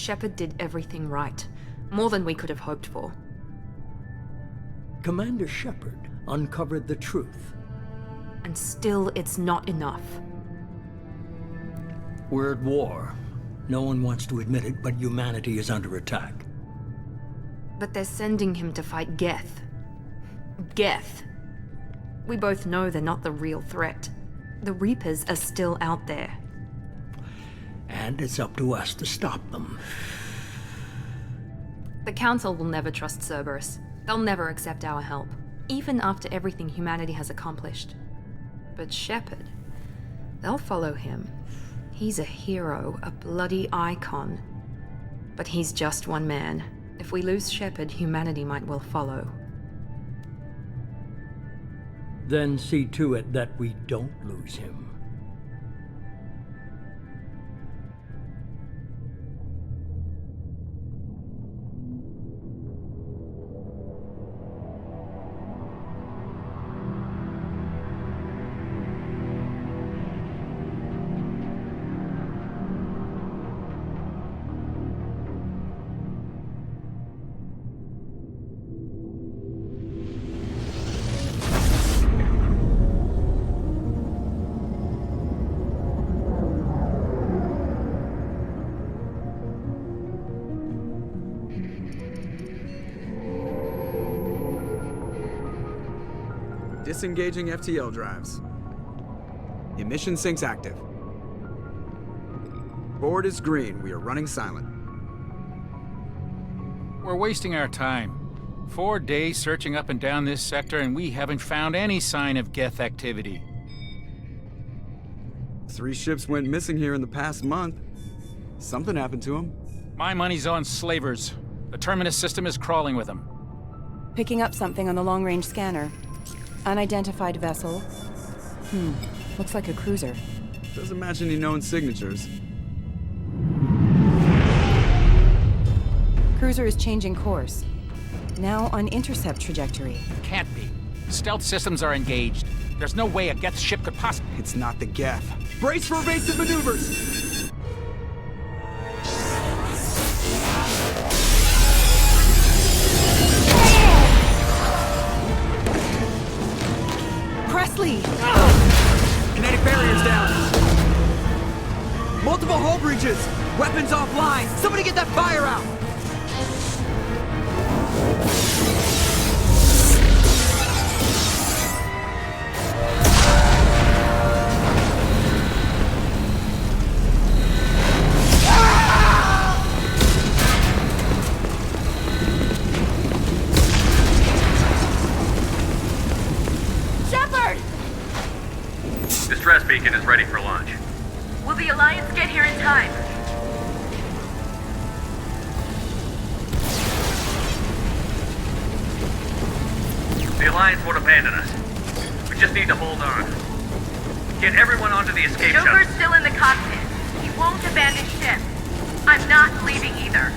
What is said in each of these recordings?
Shepard did everything right. More than we could have hoped for. Commander Shepard uncovered the truth. And still, it's not enough. We're at war. No one wants to admit it, but humanity is under attack. But they're sending him to fight Geth. Geth. We both know they're not the real threat. The Reapers are still out there. And it's up to us to stop them. The Council will never trust Cerberus. They'll never accept our help, even after everything humanity has accomplished. But Shepard, they'll follow him. He's a hero, a bloody icon. But he's just one man. If we lose Shepard, humanity might well follow. Then see to it that we don't lose him. Disengaging FTL drives. Emission sinks active. Board is green. We are running silent. We're wasting our time. 4 days searching up and down this sector, and we haven't found any sign of Geth activity. 3 ships went missing here in the past month. Something happened to them. My money's on slavers. The Terminus system is crawling with them. Picking up something on the long-range scanner. Unidentified vessel. Looks like a cruiser. Doesn't match any known signatures. Cruiser is changing course. Now on intercept trajectory. Can't be. Stealth systems are engaged. There's no way a Geth ship could possibly... It's not the Geth. Brace for evasive maneuvers! Presley! Kinetic barriers down! Multiple hull breaches! Weapons offline! Somebody get that fire out! Distress beacon is ready for launch. Will the Alliance get here in time? The Alliance won't abandon us. We just need to hold on. Get everyone onto the escape shuttle. Joker's still in the cockpit. He won't abandon ship. I'm not leaving either.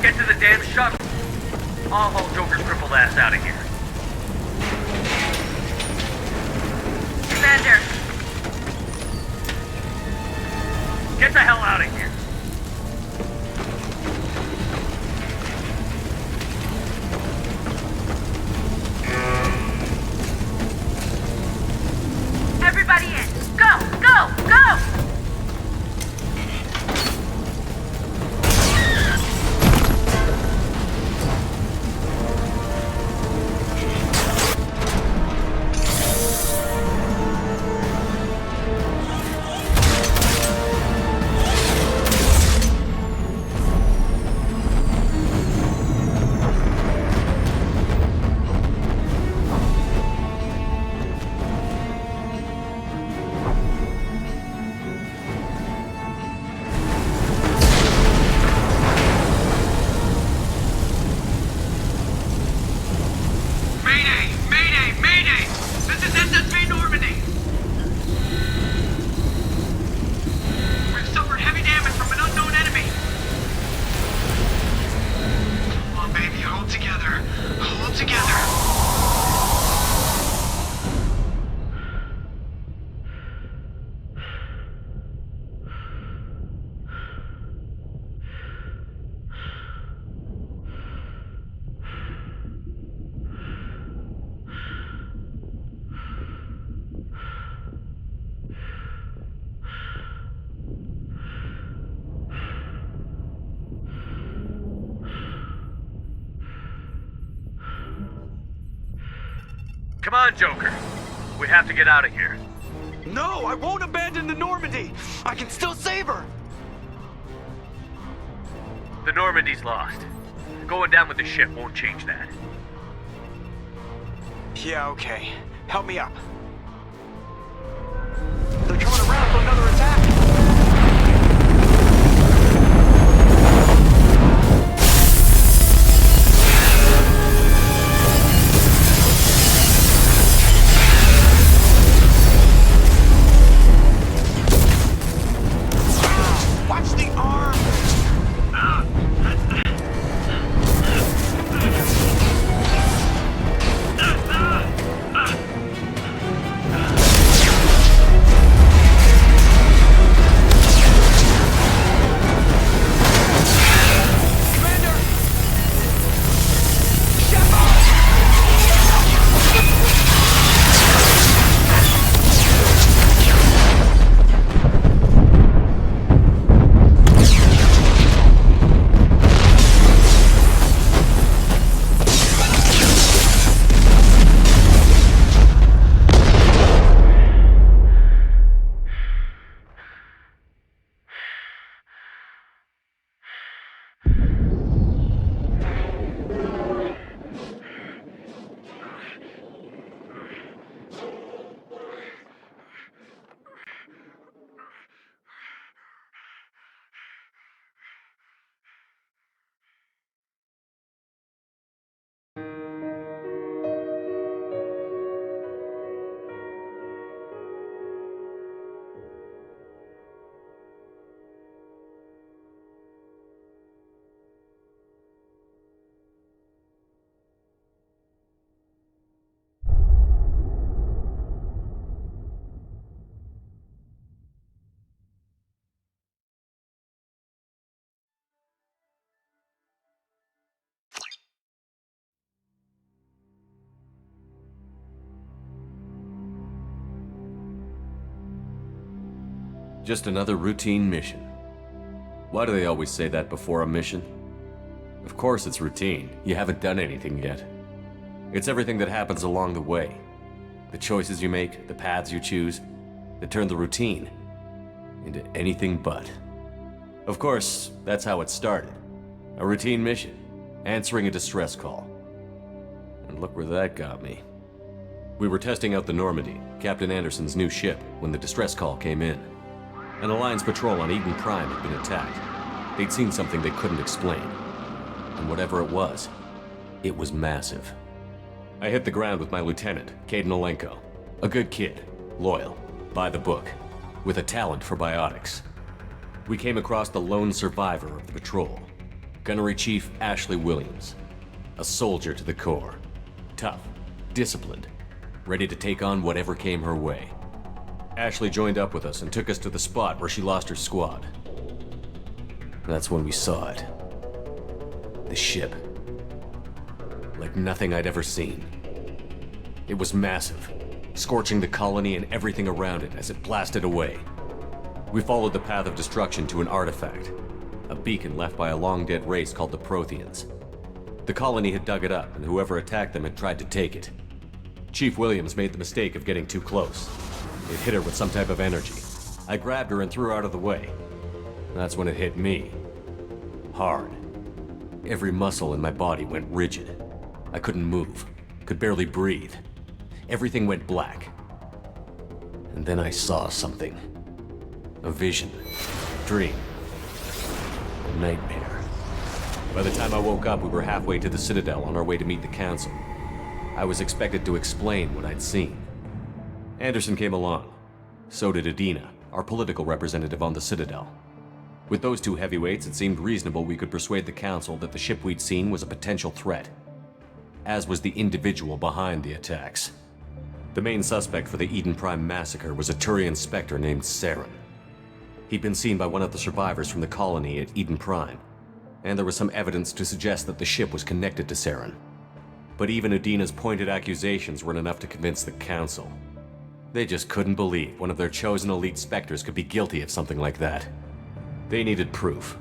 Get to the damn shuttle. I'll haul Joker's crippled ass out of here. Commander, Get the hell out of here. everybody in. Go, go, go! Come on, Joker. We have to get out of here. No, I won't abandon the Normandy. I can still save her. The Normandy's lost. Going down with the ship won't change that. Yeah, okay. Help me up. They're coming around for another attack. Watch the arm! Just another routine mission. Why do they always say that before a mission? Of course it's routine. You haven't done anything yet. It's everything that happens along the way. The choices you make, the paths you choose, that turn the routine into anything but. Of course, that's how it started. A routine mission, answering a distress call. And look where that got me. We were testing out the Normandy, Captain Anderson's new ship, when the distress call came in. An Alliance patrol on Eden Prime had been attacked. They'd seen something they couldn't explain. And whatever it was massive. I hit the ground with my lieutenant, Caden Olenko. A good kid, loyal, by the book, with a talent for biotics. We came across the lone survivor of the patrol, Gunnery Chief Ashley Williams. A soldier to the core. Tough, disciplined, ready to take on whatever came her way. Ashley joined up with us and took us to the spot where she lost her squad. That's when we saw it. The ship. Like nothing I'd ever seen. It was massive, scorching the colony and everything around it as it blasted away. We followed the path of destruction to an artifact, a beacon left by a long-dead race called the Protheans. The colony had dug it up, and whoever attacked them had tried to take it. Chief Williams made the mistake of getting too close. It hit her with some type of energy. I grabbed her and threw her out of the way. That's when it hit me. Hard. Every muscle in my body went rigid. I couldn't move, could barely breathe. Everything went black. And then I saw something. A vision. A dream. A nightmare. By the time I woke up, we were halfway to the Citadel on our way to meet the Council. I was expected to explain what I'd seen. Anderson came along. So did Adina, our political representative on the Citadel. With those two heavyweights, it seemed reasonable we could persuade the Council that the ship we'd seen was a potential threat, as was the individual behind the attacks. The main suspect for the Eden Prime massacre was a Turian Spectre named Saren. He'd been seen by one of the survivors from the colony at Eden Prime, and there was some evidence to suggest that the ship was connected to Saren. But even Adina's pointed accusations weren't enough to convince the Council. They just couldn't believe one of their chosen elite Spectres could be guilty of something like that. They needed proof,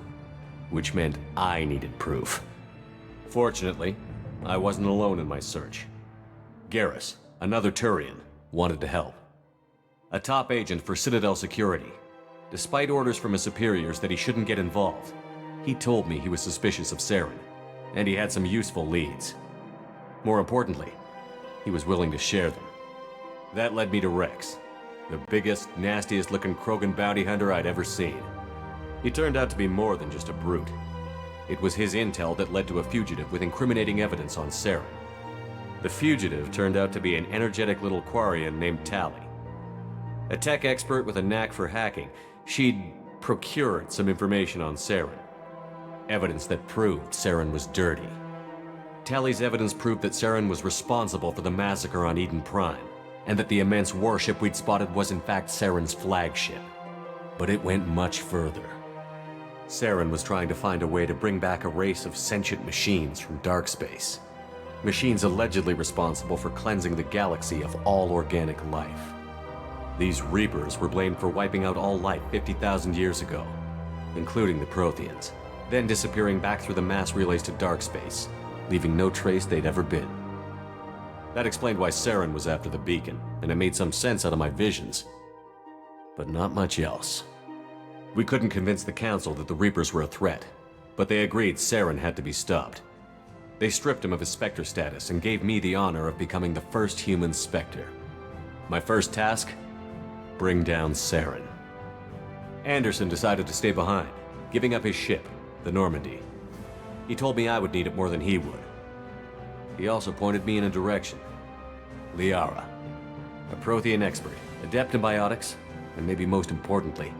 which meant I needed proof. Fortunately, I wasn't alone in my search. Garrus, another Turian, wanted to help. A top agent for Citadel Security. Despite orders from his superiors that he shouldn't get involved, he told me he was suspicious of Saren, and he had some useful leads. More importantly, he was willing to share them. That led me to Rex, the biggest, nastiest-looking Krogan bounty hunter I'd ever seen. He turned out to be more than just a brute. It was his intel that led to a fugitive with incriminating evidence on Saren. The fugitive turned out to be an energetic little Quarian named Tali. A tech expert with a knack for hacking, she'd procured some information on Saren. Evidence that proved Saren was dirty. Tali's evidence proved that Saren was responsible for the massacre on Eden Prime, and that the immense warship we'd spotted was in fact Saren's flagship. But it went much further. Saren was trying to find a way to bring back a race of sentient machines from dark space. Machines allegedly responsible for cleansing the galaxy of all organic life. These Reapers were blamed for wiping out all life 50,000 years ago, including the Protheans, then disappearing back through the mass relays to dark space, leaving no trace they'd ever been. That explained why Saren was after the beacon, and it made some sense out of my visions. But not much else. We couldn't convince the Council that the Reapers were a threat, but they agreed Saren had to be stopped. They stripped him of his Spectre status and gave me the honor of becoming the first human Spectre. My first task? Bring down Saren. Anderson decided to stay behind, giving up his ship, the Normandy. He told me I would need it more than he would. He also pointed me in a direction. Liara, a Prothean expert, adept in biotics, and maybe most importantly,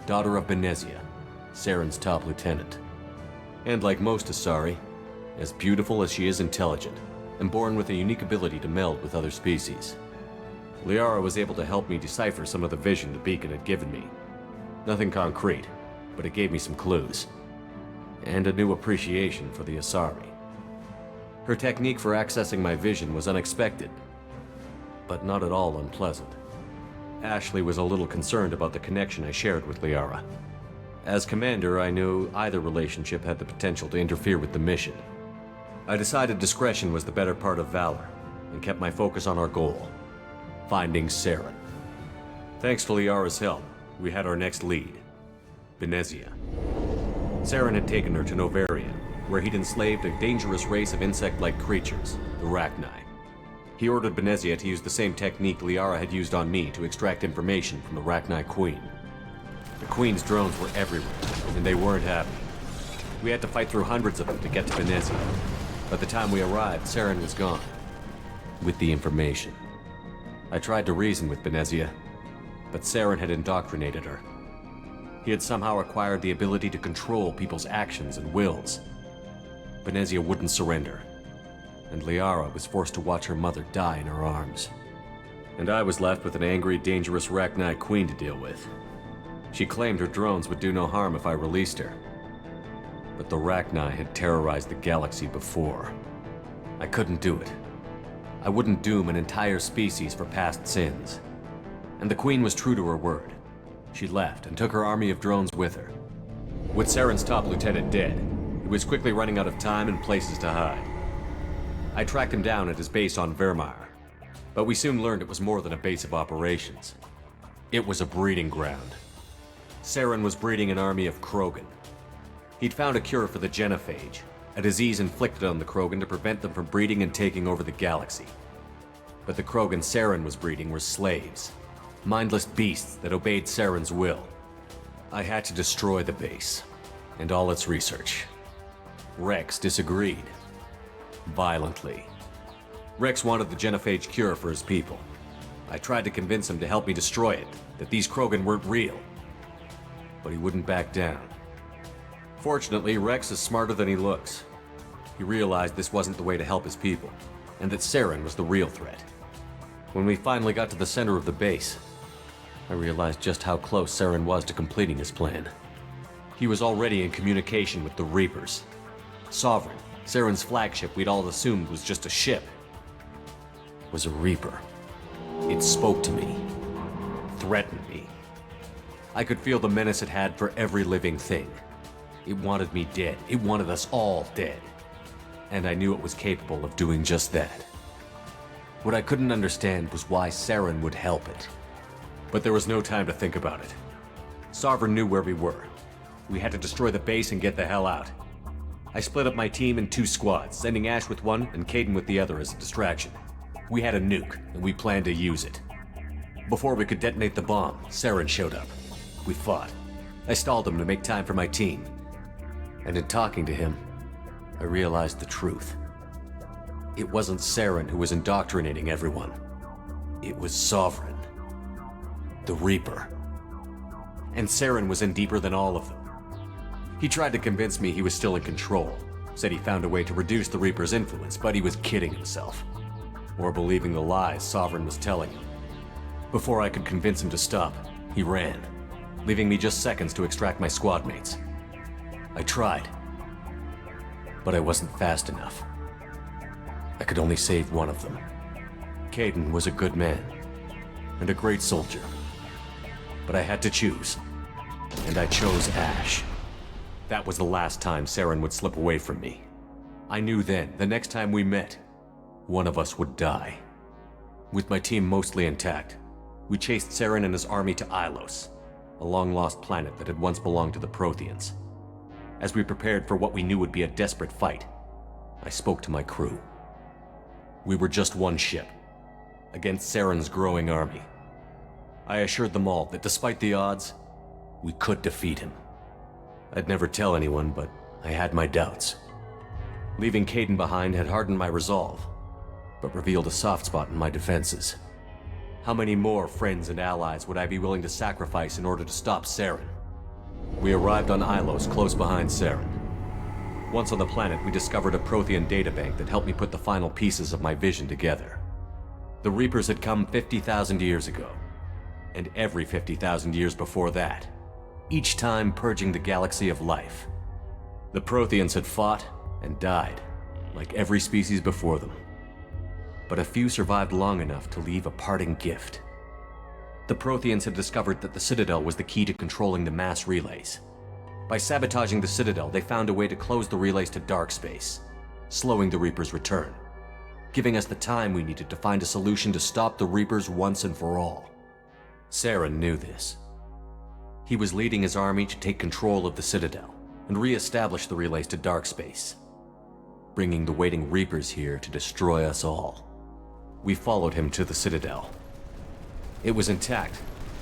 daughter of Benezia, Saren's top lieutenant. And like most Asari, as beautiful as she is intelligent, and born with a unique ability to meld with other species. Liara was able to help me decipher some of the vision the beacon had given me. Nothing concrete, but it gave me some clues. And a new appreciation for the Asari. Her technique for accessing my vision was unexpected, but not at all unpleasant. Ashley was a little concerned about the connection I shared with Liara. As commander, I knew either relationship had the potential to interfere with the mission. I decided discretion was the better part of valor, and kept my focus on our goal, finding Saren. Thanks to Liara's help, we had our next lead, Benezia. Saren had taken her to Novaria, where he'd enslaved a dangerous race of insect-like creatures, the Rachni. He ordered Benezia to use the same technique Liara had used on me to extract information from the Rachni Queen. The Queen's drones were everywhere, and they weren't happy. We had to fight through hundreds of them to get to Benezia. By the time we arrived, Saren was gone, with the information. I tried to reason with Benezia, but Saren had indoctrinated her. He had somehow acquired the ability to control people's actions and wills. Benezia wouldn't surrender, and Liara was forced to watch her mother die in her arms. And I was left with an angry, dangerous Rachni Queen to deal with. She claimed her drones would do no harm if I released her. But the Rachni had terrorized the galaxy before. I couldn't do it. I wouldn't doom an entire species for past sins. And the Queen was true to her word. She left and took her army of drones with her. With Saren's top lieutenant dead, he was quickly running out of time and places to hide. I tracked him down at his base on Vermeer, but we soon learned it was more than a base of operations. It was a breeding ground. Saren was breeding an army of Krogan. He'd found a cure for the genophage, a disease inflicted on the Krogan to prevent them from breeding and taking over the galaxy. But the Krogan Saren was breeding were slaves, mindless beasts that obeyed Saren's will. I had to destroy the base, and all its research. Rex disagreed. Violently. Rex wanted the genophage cure for his people. I tried to convince him to help me destroy it, that these Krogan weren't real. But he wouldn't back down. Fortunately, Rex is smarter than he looks. He realized this wasn't the way to help his people, and that Saren was the real threat. When we finally got to the center of the base, I realized just how close Saren was to completing his plan. He was already in communication with the Reapers. Sovereign, Saren's flagship we'd all assumed was just a ship, was a Reaper. It spoke to me, threatened me. I could feel the menace it had for every living thing. It wanted me dead. It wanted us all dead. And I knew it was capable of doing just that. What I couldn't understand was why Saren would help it. But there was no time to think about it. Sovereign knew where we were. We had to destroy the base and get the hell out. I split up my team in 2 squads, sending Ash with one and Kaidan with the other as a distraction. We had a nuke, and we planned to use it. Before we could detonate the bomb, Saren showed up. We fought. I stalled him to make time for my team. And in talking to him, I realized the truth. It wasn't Saren who was indoctrinating everyone. It was Sovereign. The Reaper. And Saren was in deeper than all of them. He tried to convince me he was still in control. Said he found a way to reduce the Reaper's influence, but he was kidding himself. Or believing the lies Sovereign was telling him. Before I could convince him to stop, he ran, leaving me just seconds to extract my squad mates. I tried, but I wasn't fast enough. I could only save one of them. Kaidan was a good man, and a great soldier. But I had to choose, and I chose Ash. That was the last time Saren would slip away from me. I knew then, the next time we met, one of us would die. With my team mostly intact, we chased Saren and his army to Ilos, a long-lost planet that had once belonged to the Protheans. As we prepared for what we knew would be a desperate fight, I spoke to my crew. We were just one ship, against Saren's growing army. I assured them all that despite the odds, we could defeat him. I'd never tell anyone, but I had my doubts. Leaving Kaidan behind had hardened my resolve, but revealed a soft spot in my defenses. How many more friends and allies would I be willing to sacrifice in order to stop Saren? We arrived on Ilos, close behind Saren. Once on the planet, we discovered a Prothean databank that helped me put the final pieces of my vision together. The Reapers had come 50,000 years ago, and every 50,000 years before that, each time purging the galaxy of life. The Protheans had fought and died, like every species before them. But a few survived long enough to leave a parting gift. The Protheans had discovered that the Citadel was the key to controlling the mass relays. By sabotaging the Citadel, they found a way to close the relays to dark space, slowing the Reapers' return, giving us the time we needed to find a solution to stop the Reapers once and for all. Saren knew this. He was leading his army to take control of the Citadel and re-establish the relays to dark space, bringing the waiting Reapers here to destroy us all. We followed him to the Citadel. It was intact,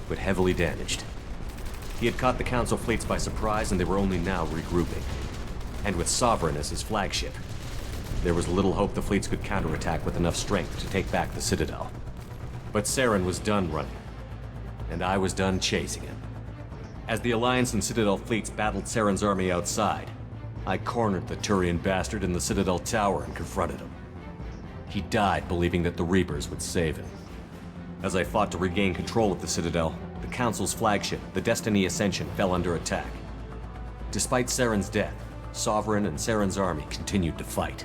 but heavily damaged. He had caught the Council fleets by surprise, and they were only now regrouping. And with Sovereign as his flagship, there was little hope the fleets could counterattack with enough strength to take back the Citadel. But Saren was done running, and I was done chasing him. As the Alliance and Citadel fleets battled Saren's army outside, I cornered the Turian bastard in the Citadel tower and confronted him. He died believing that the Reapers would save him. As I fought to regain control of the Citadel, the Council's flagship, the Destiny Ascension, fell under attack. Despite Saren's death, Sovereign and Saren's army continued to fight.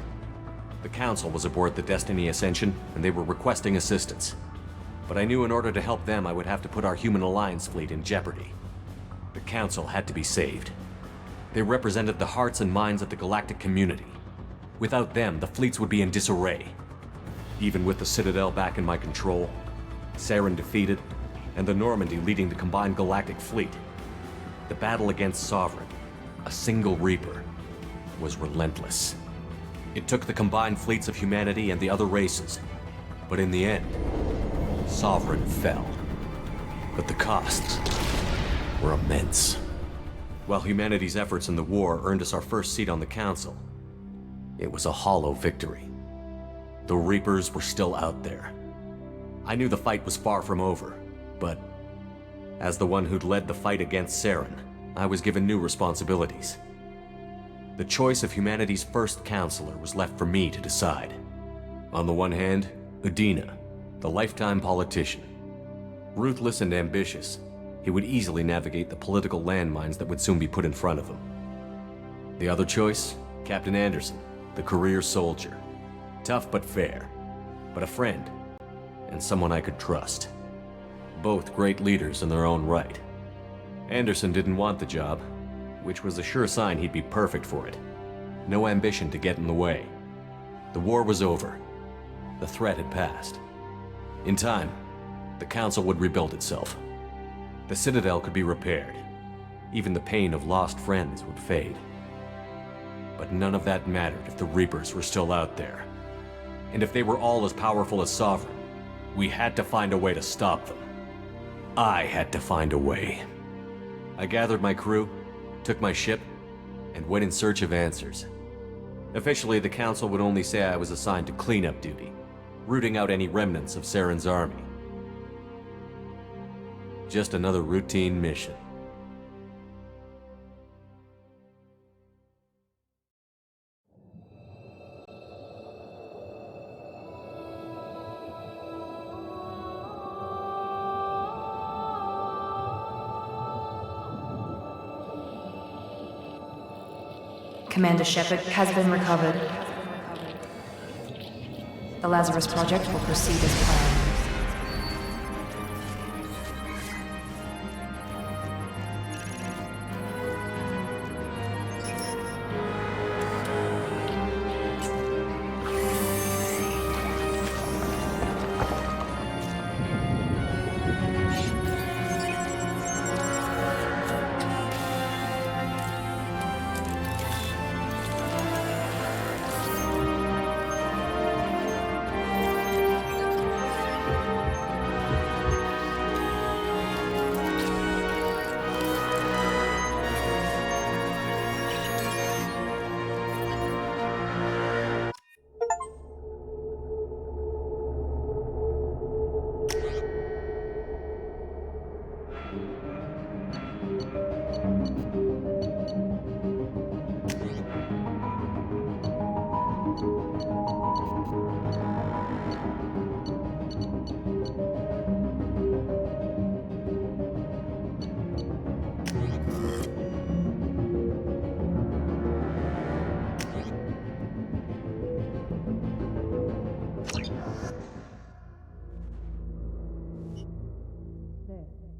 The Council was aboard the Destiny Ascension, and they were requesting assistance. But I knew in order to help them, I would have to put our Human Alliance fleet in jeopardy. The Council had to be saved. They represented the hearts and minds of the galactic community. Without them, the fleets would be in disarray. Even with the Citadel back in my control, Saren defeated, and the Normandy leading the combined galactic fleet, the battle against Sovereign, a single Reaper, was relentless. It took the combined fleets of humanity and the other races, but in the end, Sovereign fell. But the costs were immense. While humanity's efforts in the war earned us our first seat on the Council, it was a hollow victory. The Reapers were still out there. I knew the fight was far from over, but as the one who'd led the fight against Saren, I was given new responsibilities. The choice of humanity's first counselor was left for me to decide. On the one hand, Udina, the lifetime politician. Ruthless and ambitious, he would easily navigate the political landmines that would soon be put in front of him. The other choice, Captain Anderson, the career soldier. Tough but fair, but a friend, and someone I could trust. Both great leaders in their own right. Anderson didn't want the job, which was a sure sign he'd be perfect for it. No ambition to get in the way. The war was over, The threat had passed. In time, the Council would rebuild itself. The Citadel could be repaired. Even the pain of lost friends would fade. But none of that mattered if the Reapers were still out there. And if they were all as powerful as Sovereign, we had to find a way to stop them. I had to find a way. I gathered my crew, took my ship, and went in search of answers. Officially, the Council would only say I was assigned to cleanup duty, rooting out any remnants of Saren's army. Just another routine mission. Commander Shepard has been recovered. The Lazarus Project will proceed as planned.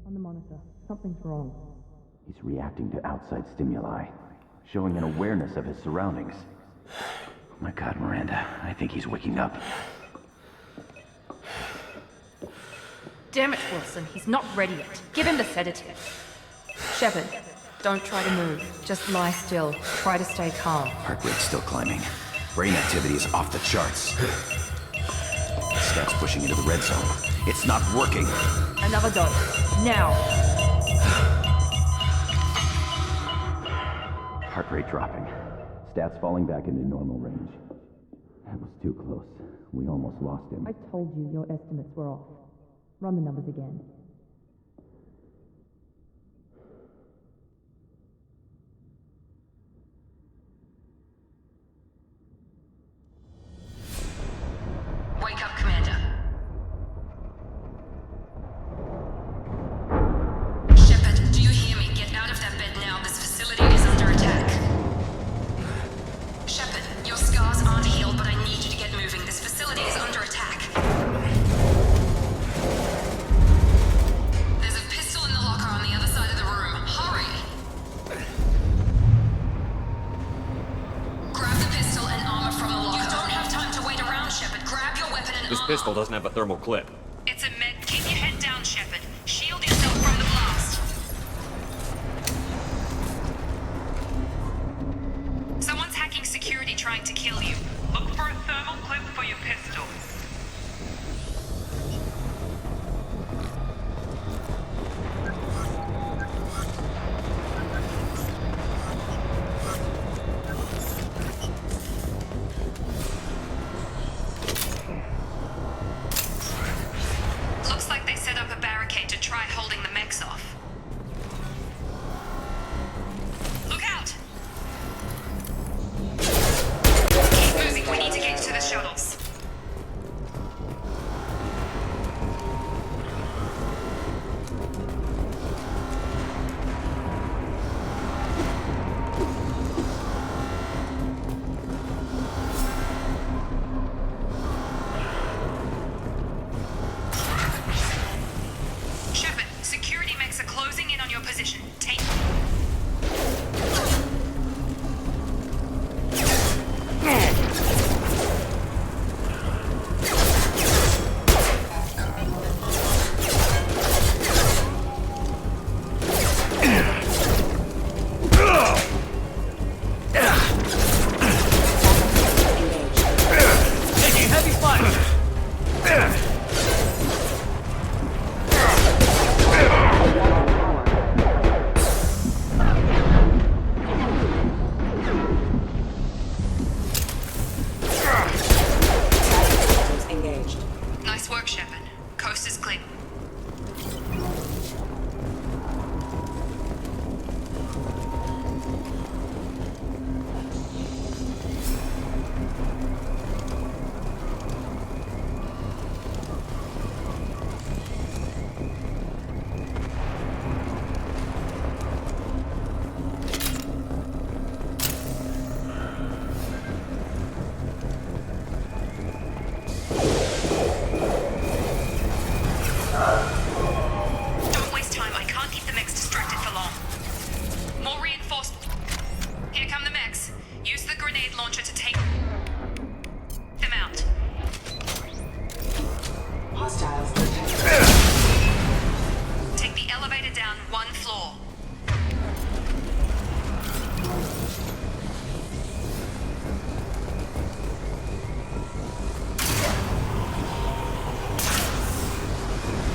On the monitor. Something's wrong. He's reacting to outside stimuli, showing an awareness of his surroundings. Oh my God, Miranda, I think he's waking up. Damn it, Wilson, he's not ready yet. Give him the sedative. Shepard, don't try to move. Just lie still. Try to stay calm. Heart rate's still climbing. Brain activity is off the charts. Scout's pushing into the red zone. It's not working. Another dose. Now. Heart rate dropping. Stats falling back into normal range. That was too close. We almost lost him. I told you your estimates were off. Run the numbers again. Wake up, Commander. Shepard, do you hear me? Get out of that bed now. This facility is under attack. Shepard, your scars aren't healed, but I need you to get moving. This facility is under attack. There's a pistol in the locker on the other side of the room. Hurry! Grab the pistol and armor from the locker. You don't have time to wait around, Shepard. Grab your weapon and This armor. pistol doesn't have a thermal clip. It's a med. Keep your head down, Shepard. Shield yourself from the blast. Someone's hacking security trying to kill you. Look for a thermal clip for your pistol. Coast is clear. Don't waste time. I can't keep the mechs distracted for long. More reinforcements. Here come the mechs. Use the grenade launcher to take them out. Hostiles. Take the elevator down 1 floor.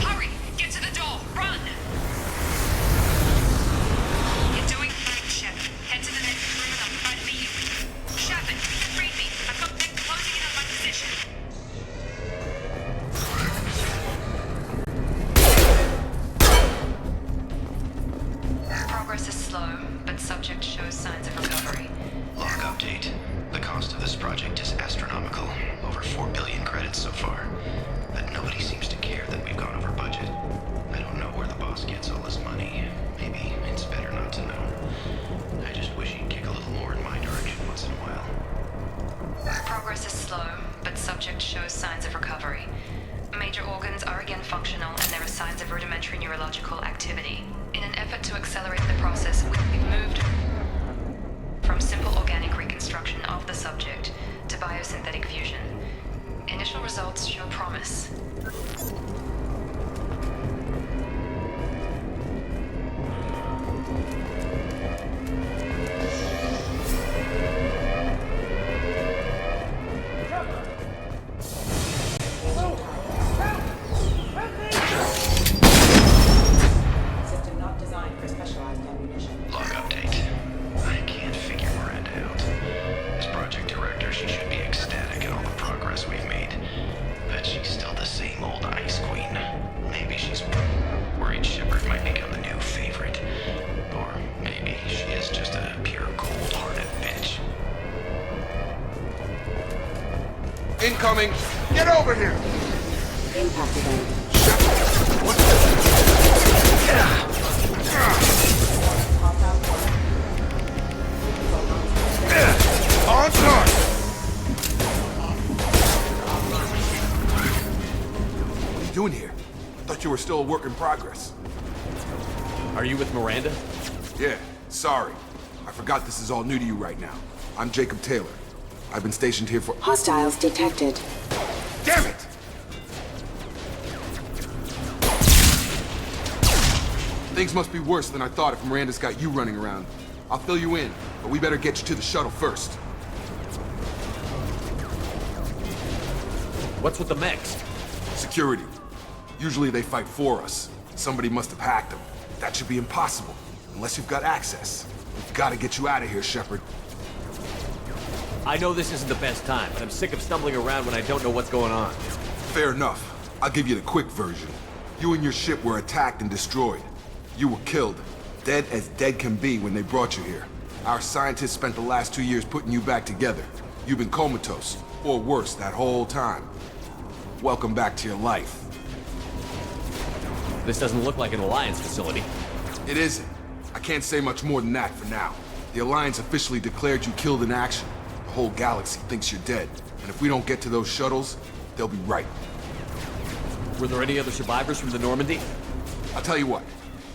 Hurry! Get to the door! Run! You're doing fine, Shep. Head to the next room and I'll try to beat you. Shepard, read me. I've got them closing in on my position. Progress is slow, but subject shows signs of recovery. Log update. The cost of this project is astronomical. Over 4 billion credits so far. But nobody seems to care that we've gone over budget. I don't know where the boss gets all this money. Maybe it's better not to know. I just wish he'd kick a little more in my direction once in a while. Progress is slow, but subject shows signs of recovery. Major organs are again functional, and there are signs of rudimentary neurological activity. In an effort to accelerate the process, we've moved from simple organic reconstruction of the subject to biosynthetic fusion. Initial results show promise. System not designed for specialized ammunition. Log update. I can't figure Miranda out. As project director, she should be ecstatic at all the progress we've made. But she's still the same old ice queen. Maybe she's worried Shepard might become the new favorite. Or maybe she is just a pure cold-hearted bitch. Incoming! Get over here! Impact event. On target! What are you doing here? Thought you were still a work in progress. Are you with Miranda? Yeah, sorry. I forgot this is all new to you right now. I'm Jacob Taylor. I've been stationed here for— Hostiles detected. Damn it! Things must be worse than I thought if Miranda's got you running around. I'll fill you in, but we better get you to the shuttle first. What's with the mechs? Security. Usually they fight for us. Somebody must have hacked them. That should be impossible, unless you've got access. We've got to get you out of here, Shepard. I know this isn't the best time, but I'm sick of stumbling around when I don't know what's going on. Fair enough. I'll give you the quick version. You and your ship were attacked and destroyed. You were killed. Dead as dead can be when they brought you here. Our scientists spent the last 2 years putting you back together. You've been comatose, or worse, that whole time. Welcome back to your life. This doesn't look like an Alliance facility. It isn't. I can't say much more than that for now. The Alliance officially declared you killed in action. The whole galaxy thinks you're dead. And if we don't get to those shuttles, they'll be right. Were there any other survivors from the Normandy? I'll tell you what.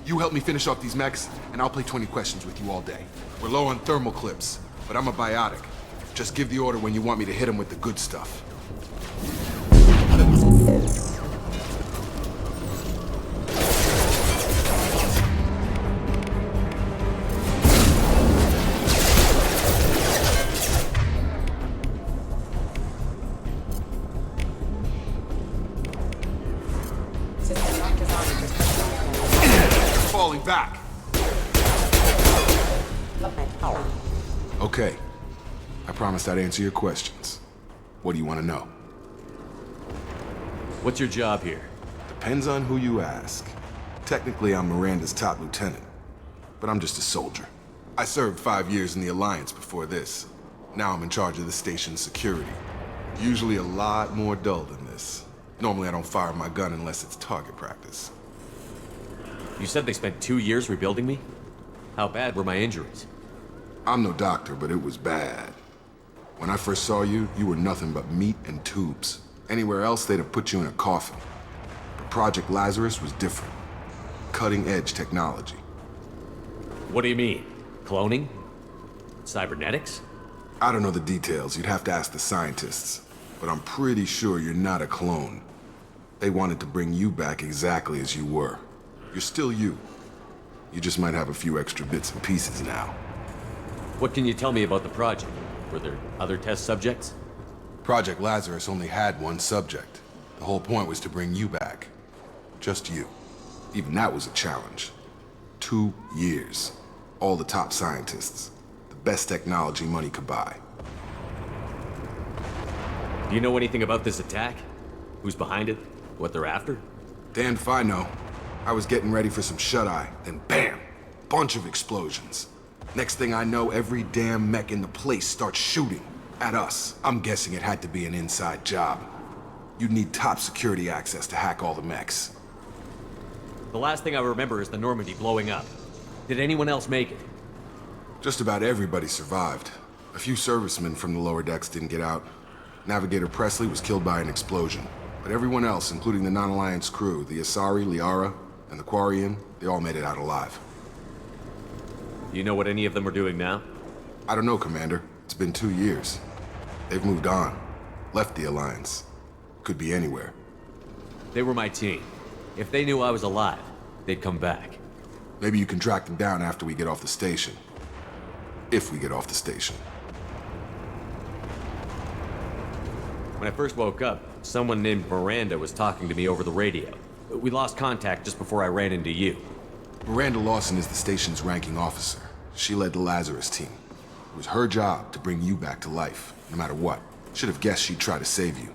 You help me finish off these mechs, and I'll play 20 questions with you all day. We're low on thermal clips, but I'm a biotic. Just give the order when you want me to hit them with the good stuff. System not designed for specialized Falling back. Okay. I promised I'd answer your questions. What do you want to know? What's your job here? Depends on who you ask. Technically, I'm Miranda's top lieutenant, but I'm just a soldier. I served 5 years in the Alliance before this. Now I'm in charge of the station's security. Usually a lot more dull than this. Normally I don't fire my gun unless it's target practice. You said they spent 2 years rebuilding me? How bad were my injuries? I'm no doctor, but it was bad. When I first saw you, you were nothing but meat and tubes. Anywhere else, they'd have put you in a coffin. But Project Lazarus was different. Cutting-edge technology. What do you mean? Cloning? Cybernetics? I don't know the details. You'd have to ask the scientists. But I'm pretty sure you're not a clone. They wanted to bring you back exactly as you were. You're still you. You just might have a few extra bits and pieces now. What can you tell me about the project? Were there other test subjects? Project Lazarus only had one subject. The whole point was to bring you back. Just you. Even that was a challenge. 2 years. All the top scientists. The best technology money could buy. Do you know anything about this attack? Who's behind it? What they're after? Damned if I know. I was getting ready for some shut-eye, then bam! Bunch of explosions. Next thing I know, every damn mech in the place starts shooting. At us. I'm guessing it had to be an inside job. You'd need top security access to hack all the mechs. The last thing I remember is the Normandy blowing up. Did anyone else make it? Just about everybody survived. A few servicemen from the lower decks didn't get out. Navigator Presley was killed by an explosion. But everyone else, including the non-Alliance crew, the Asari, Liara, and the Quarian, they all made it out alive. Do you know what any of them are doing now? I don't know, Commander. It's been 2 years. They've moved on. Left the Alliance. Could be anywhere. They were my team. If they knew I was alive, they'd come back. Maybe you can track them down after we get off the station. If we get off the station. When I first woke up, someone named Miranda was talking to me over the radio. We lost contact just before I ran into you. Miranda Lawson is the station's ranking officer. She led the Lazarus team. It was her job to bring you back to life, no matter what. Should have guessed she'd try to save you.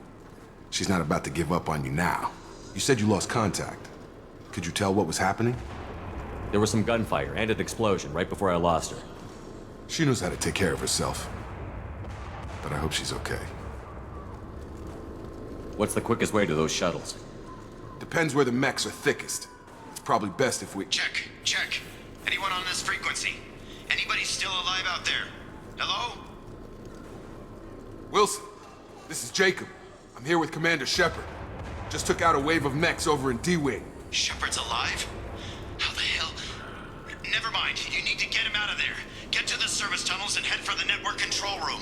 She's not about to give up on you now. You said you lost contact. Could you tell what was happening? There was some gunfire and an explosion right before I lost her. She knows how to take care of herself. But I hope she's okay. What's the quickest way to those shuttles? Depends where the mechs are thickest. It's probably best if we... Check. Anyone on this frequency? Anybody still alive out there? Hello? Wilson, this is Jacob. I'm here with Commander Shepard. Just took out a wave of mechs over in D-Wing. Shepard's alive? How the hell? Never mind. You need to get him out of there. Get to the service tunnels and head for the network control room.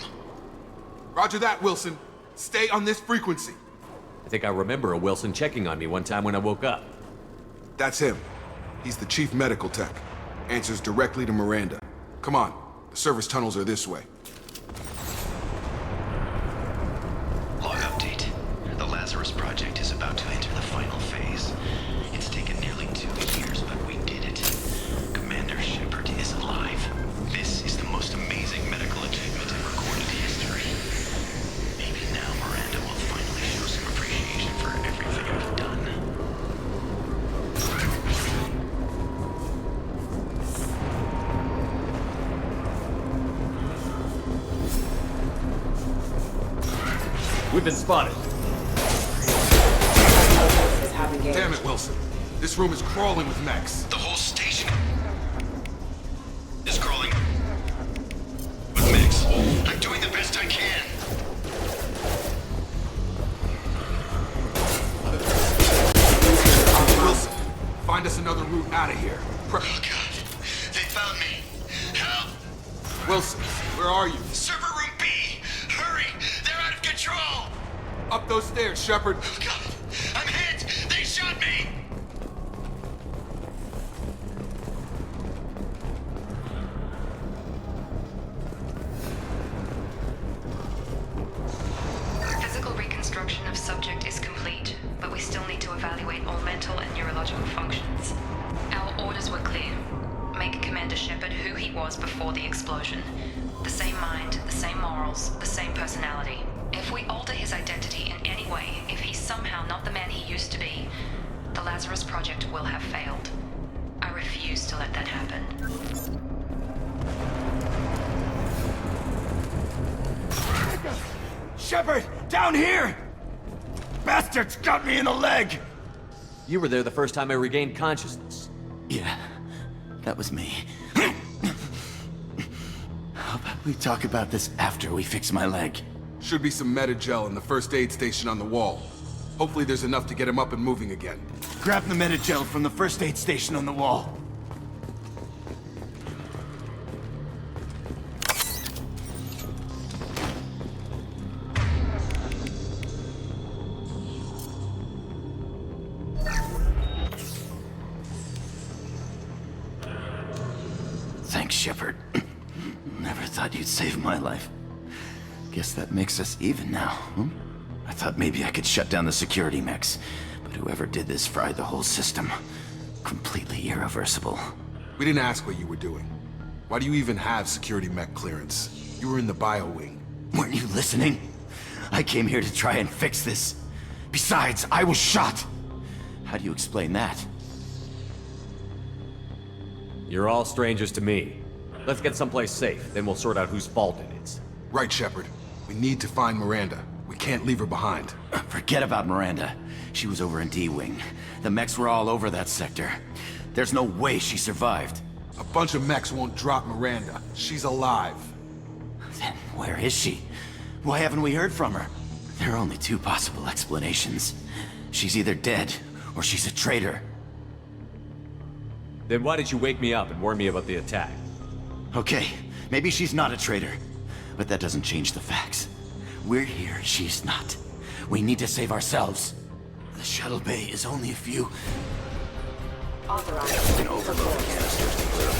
Roger that, Wilson. Stay on this frequency. I think I remember a Wilson checking on me one time when I woke up. That's him. He's the chief medical tech. Answers directly to Miranda. Come on. The service tunnels are this way. Log update. The Lazarus Project is about to enter the final phase. It's taken nearly 2 years, but we did it. Commander Shepard is alive. This is the most amazing medical achievement in recorded history. Maybe now Miranda will finally show some appreciation for everything I've done. We've been spotted. Damn it, Wilson. This room is crawling with mechs. The whole station is crawling with mechs. I'm doing the best I can. Wilson, find us another route out of here. Oh God, they found me. Help! Wilson, where are you? Server room B! Hurry! They're out of control! Up those stairs, Shepard. Oh God, I'm hit! They shot me! Physical reconstruction of subject is complete, but we still need to evaluate all mental and neurological functions. Our orders were clear. Make Commander Shepard who he was before the explosion. The same mind, the same morals, the same personality. If we alter his identity in any way, if he's somehow not the man he used to be, the the Lazarus Project will have failed. I refuse to let that happen. Shepard! Down here! Bastards got me in the leg! You were there the first time I regained consciousness. Yeah, that was me. How about we talk about this after we fix my leg? Should be some Metagel in the first aid station on the wall. Hopefully there's enough to get him up and moving again. Grab the Metagel from the first aid station on the wall. Thanks, Shepard. Never thought you'd save my life. Guess that makes us even now, hmm? I thought maybe I could shut down the security mechs, but whoever did this fried the whole system. Completely irreversible. We didn't ask what you were doing. Why do you even have security mech clearance? You were in the bio wing. Weren't you listening? I came here to try and fix this. Besides, I was shot. How do you explain that? You're all strangers to me. Let's get someplace safe, then we'll sort out whose fault it is. Right, Shepard. We need to find Miranda. We can't leave her behind. Forget about Miranda. She was over in D-Wing. The mechs were all over that sector. There's no way she survived. A bunch of mechs won't drop Miranda. She's alive. Then where is she? Why haven't we heard from her? There are only two possible explanations. She's either dead, or she's a traitor. Then why did you wake me up and warn me about the attack? Okay, maybe she's not a traitor. But that doesn't change the facts. We're here, she's not. We need to save ourselves. The shuttle bay is only a few... Authorized. An overload canisters to clear up.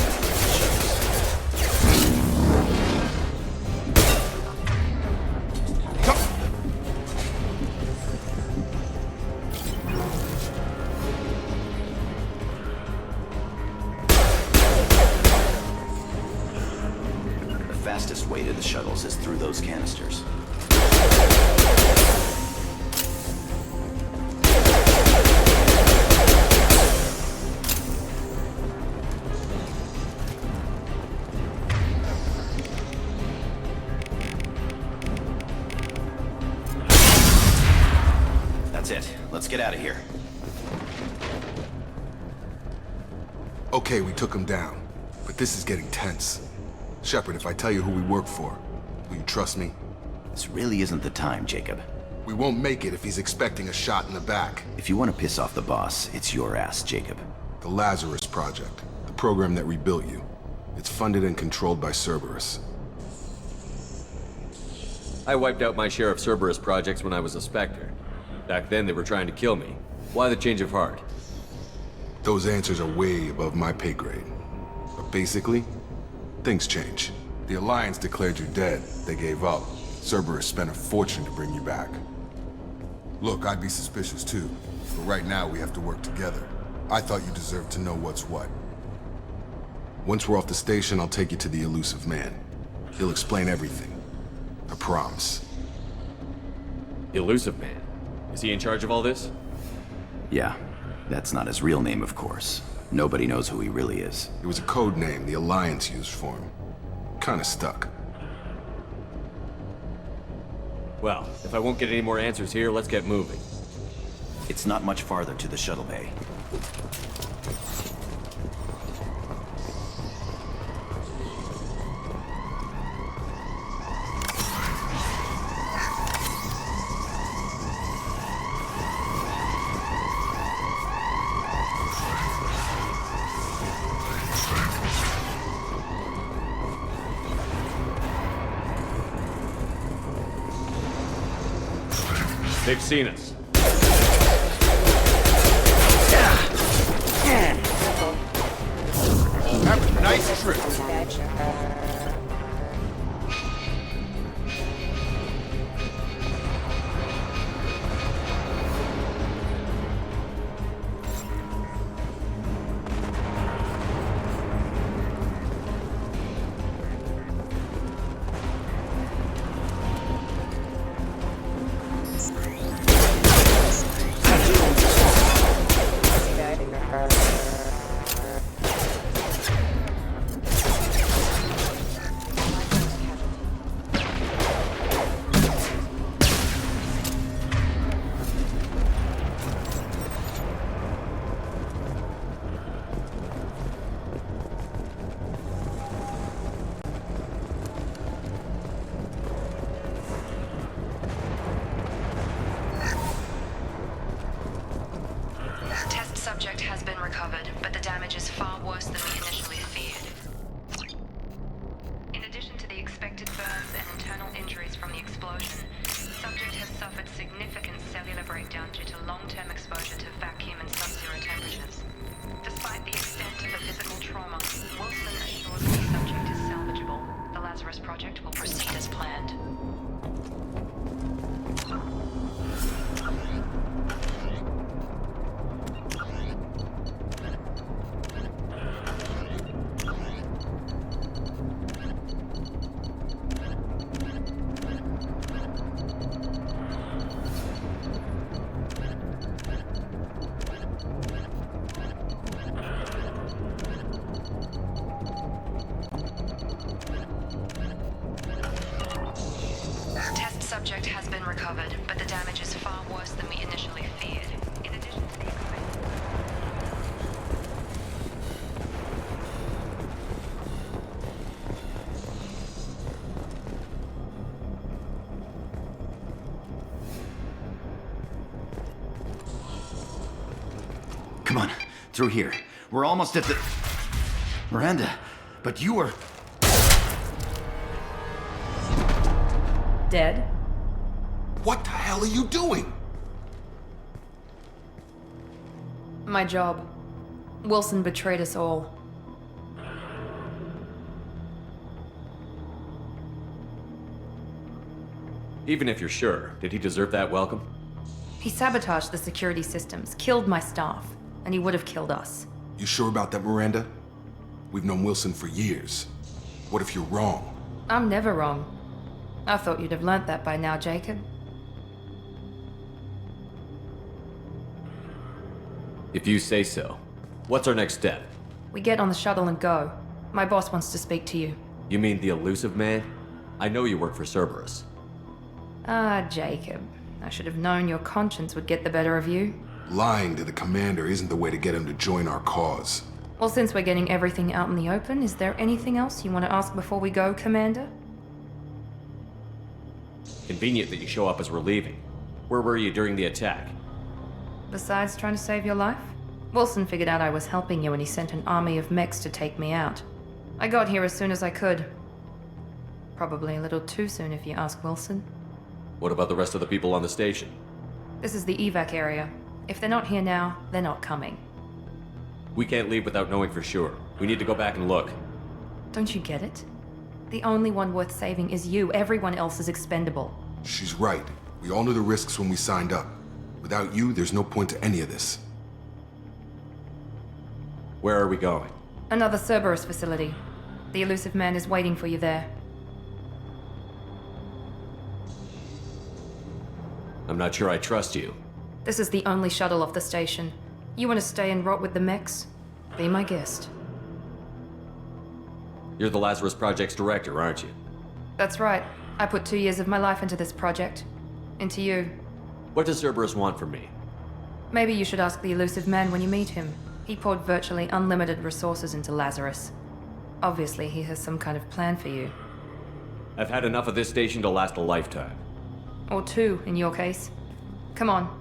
The fastest way to the shuttles is through those canisters. That's it. Let's get out of here. Okay, we took him down. But this is getting tense. Shepard, if I tell you who we work for, will you trust me? This really isn't the time, Jacob. We won't make it if he's expecting a shot in the back. If you want to piss off the boss, it's your ass, Jacob. The Lazarus Project, the program that rebuilt you. It's funded and controlled by Cerberus. I wiped out my share of Cerberus projects when I was a Spectre. Back then they were trying to kill me. Why the change of heart? Those answers are way above my pay grade. But basically, things change. The Alliance declared you dead. They gave up. Cerberus spent a fortune to bring you back. Look, I'd be suspicious too. But right now we have to work together. I thought you deserved to know what's what. Once we're off the station, I'll take you to the Elusive Man. He'll explain everything. I promise. Elusive Man? Is he in charge of all this? Yeah. That's not his real name, of course. Nobody knows who he really is. It was a code name the Alliance used for him. Kinda stuck. Well, if I won't get any more answers here, let's get moving. It's not much farther to the shuttle bay. They've seen us. Have a nice trip. been recovered, but the damage is far worse than we initially feared. In addition to the expected burns and internal injuries from the explosion, the subject has suffered significant cellular breakdown due to long-term exposure to vacuum and sub-zero temperatures. Despite the extent of the physical trauma, Wilson assures me the subject is salvageable. The Lazarus Project will proceed as planned. Subject has been recovered, but the damage is far worse than we initially feared. In addition to the Come on, through here. We're almost at the... Miranda, but you were... Dead? What the hell are you doing? My job. Wilson betrayed us all. Even if you're sure, did he deserve that welcome? He sabotaged the security systems, killed my staff, and he would have killed us. You sure about that, Miranda? We've known Wilson for years. What if you're wrong? I'm never wrong. I thought you'd have learnt that by now, Jacob. If you say so. What's our next step? We get on the shuttle and go. My boss wants to speak to you. You mean the elusive man? I know you work for Cerberus. Ah, Jacob. I should have known your conscience would get the better of you. Lying to the commander isn't the way to get him to join our cause. Well, since we're getting everything out in the open, is there anything else you want to ask before we go, Commander? Convenient that you show up as we're leaving. Where were you during the attack? Besides trying to save your life? Wilson figured out I was helping you and he sent an army of mechs to take me out. I got here as soon as I could. Probably a little too soon if you ask Wilson. What about the rest of the people on the station? This is the evac area. If they're not here now, they're not coming. We can't leave without knowing for sure. We need to go back and look. Don't you get it? The only one worth saving is you. Everyone else is expendable. She's right. We all knew the risks when we signed up. Without you, there's no point to any of this. Where are we going? Another Cerberus facility. The elusive man is waiting for you there. I'm not sure I trust you. This is the only shuttle off the station. You want to stay and rot with the mechs? Be my guest. You're the Lazarus Project's director, aren't you? That's right. I put 2 years of my life into this project. Into you. What does Cerberus want from me? Maybe you should ask the elusive man when you meet him. He poured virtually unlimited resources into Lazarus. Obviously, he has some kind of plan for you. I've had enough of this station to last a lifetime. Or 2, in your case. Come on.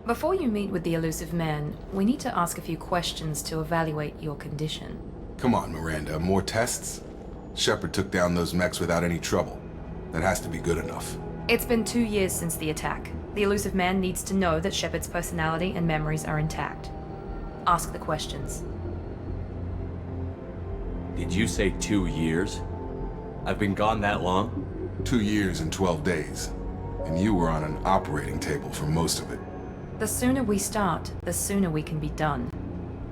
Before you meet with the elusive man, we need to ask a few questions to evaluate your condition. Come on, Miranda. More tests? Shepard took down those mechs without any trouble. That has to be good enough. It's been 2 years since the attack. The elusive man needs to know that Shepard's personality and memories are intact. Ask the questions. Did you say 2 years? I've been gone that long? 2 years and 12 days. And you were on an operating table for most of it. The sooner we start, the sooner we can be done.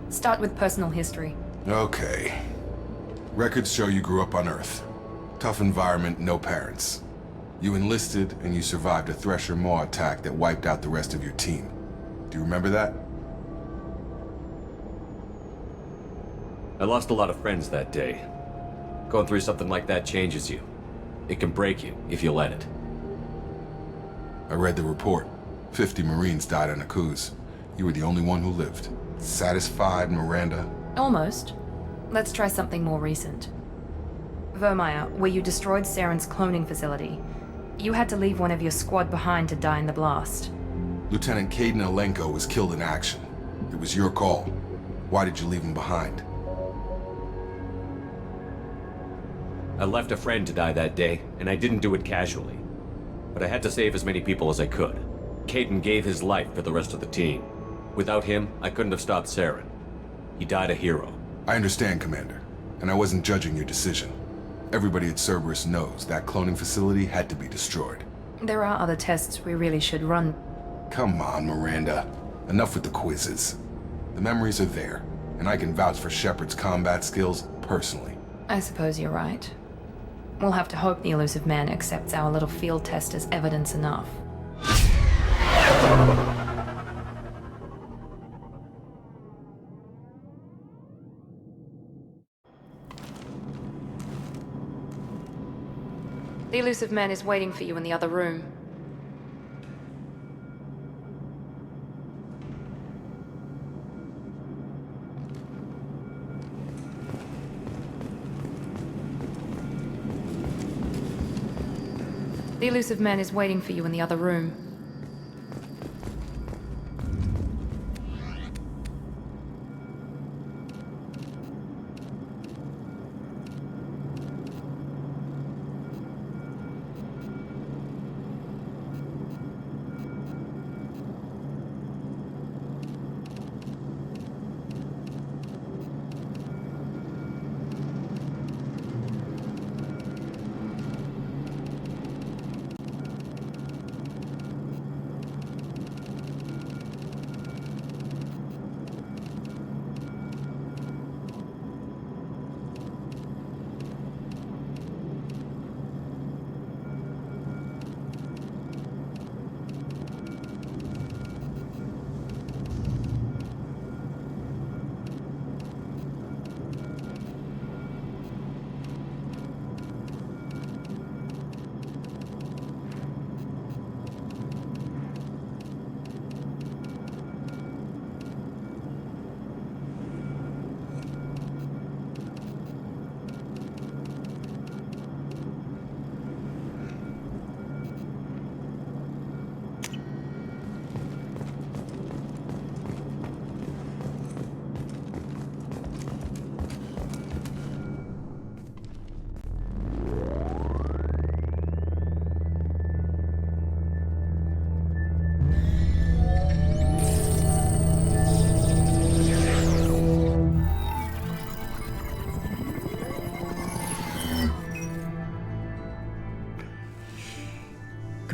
Start with personal history. Okay. Records show you grew up on Earth. Tough environment, no parents. You enlisted and you survived a Thresher Maw attack that wiped out the rest of your team. Do you remember that? I lost a lot of friends that day. Going through something like that changes you. It can break you if you let it. I read the report. 50 Marines died on Akuz. You were the only one who lived. Satisfied, Miranda? Almost. Let's try something more recent. Vermeer, where you destroyed Saren's cloning facility, you had to leave one of your squad behind to die in the blast. Lieutenant Kaidan Alenko was killed in action. It was your call. Why did you leave him behind? I left a friend to die that day, and I didn't do it casually. But I had to save as many people as I could. Kaidan gave his life for the rest of the team. Without him, I couldn't have stopped Saren. He died a hero. I understand, Commander, and I wasn't judging your decision. Everybody at Cerberus knows that cloning facility had to be destroyed. There are other tests we really should run. Come on, Miranda. Enough with the quizzes. The memories are there, and I can vouch for Shepard's combat skills personally. I suppose you're right. We'll have to hope the Elusive Man accepts our little field test as evidence enough. The Elusive Man is waiting for you in the other room. The Elusive Man is waiting for you in the other room.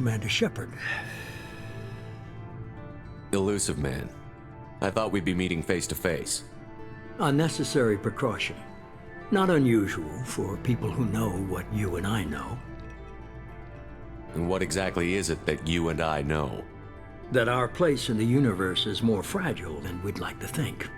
Commander Shepard. Elusive Man. I thought we'd be meeting face to face. A necessary precaution. Not unusual for people who know what you and I know. And what exactly is it that you and I know? That our place in the universe is more fragile than we'd like to think.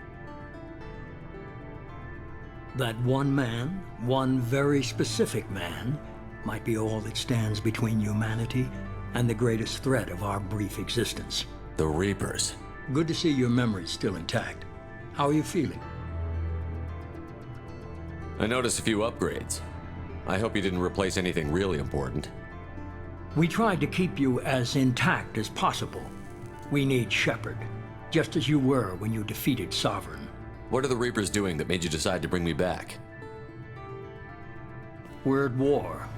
That one man, one very specific man, might be all that stands between humanity and the greatest threat of our brief existence. The Reapers. Good to see your memory's still intact. How are you feeling? I noticed a few upgrades. I hope you didn't replace anything really important. We tried to keep you as intact as possible. We need Shepard, just as you were when you defeated Sovereign. What are the Reapers doing that made you decide to bring me back? We're at war.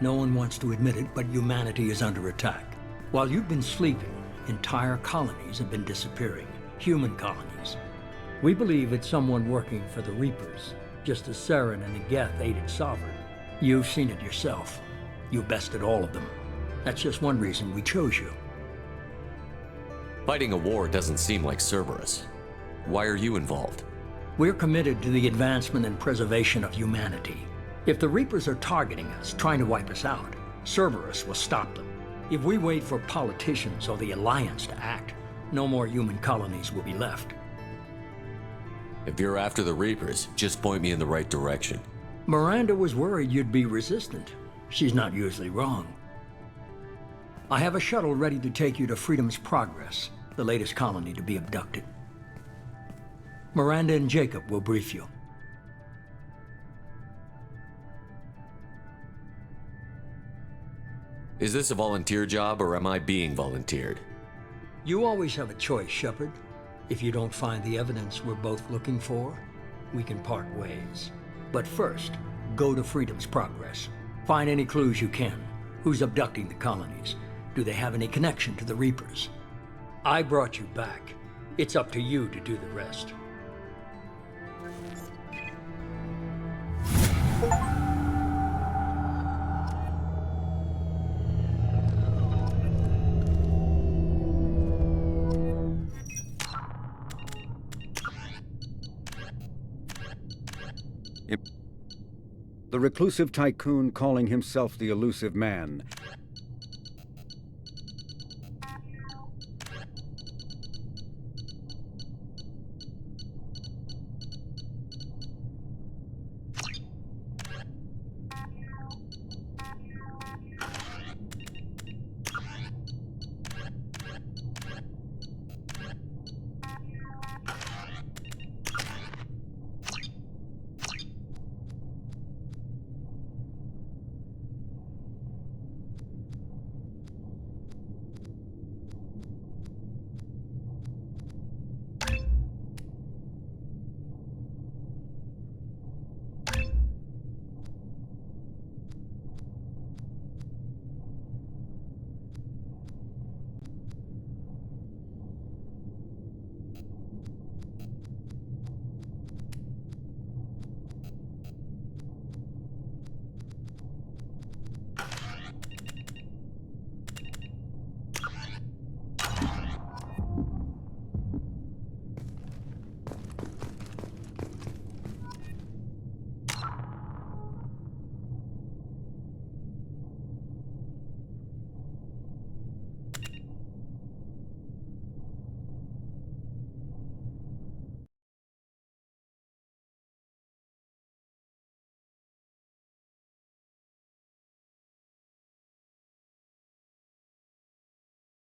No one wants to admit it, but humanity is under attack. While you've been sleeping, entire colonies have been disappearing. Human colonies. We believe it's someone working for the Reapers, just as Saren and Geth aided Sovereign. You've seen it yourself. You bested all of them. That's just one reason we chose you. Fighting a war doesn't seem like Cerberus. Why are you involved? We're committed to the advancement and preservation of humanity. If the Reapers are targeting us, trying to wipe us out, Cerberus will stop them. If we wait for politicians or the Alliance to act, no more human colonies will be left. If you're after the Reapers, just point me in the right direction. Miranda was worried you'd be resistant. She's not usually wrong. I have a shuttle ready to take you to Freedom's Progress, the latest colony to be abducted. Miranda and Jacob will brief you. Is this a volunteer job, or am I being volunteered? You always have a choice, Shepard. If you don't find the evidence we're both looking for, we can part ways. But first, go to Freedom's Progress. Find any clues you can. Who's abducting the colonies? Do they have any connection to the Reapers? I brought you back. It's up to you to do the rest. The reclusive tycoon calling himself the Elusive Man